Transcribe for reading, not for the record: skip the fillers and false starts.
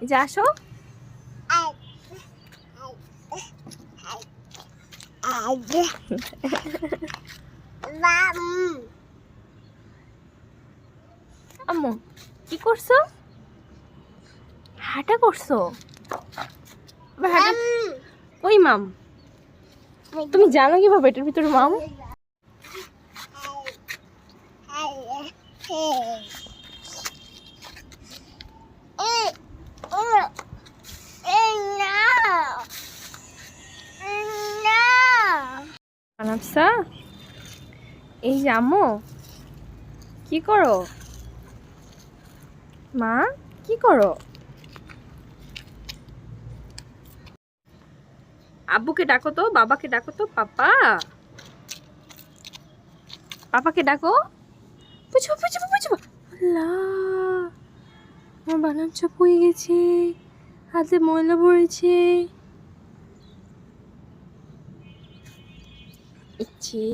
এই যে আসো। আম্মু কি করছো? হাঁটা করছো? ওই মাম, তুমি জানো কিভাবে এটার ভিতরে মাম? আনাফসা, এই যে আম্মু কি করো? মা কি করো? আব্বুকে ডাকো তো, বাবাকে ডাকো তো, পাপা পাপাকে ডাকো। পুচু পুচু পুচু, আল্লাহ আমার বানান চোখ হয়ে গেছে, হাতে ময়লা পড়েছে। ইচ্ছি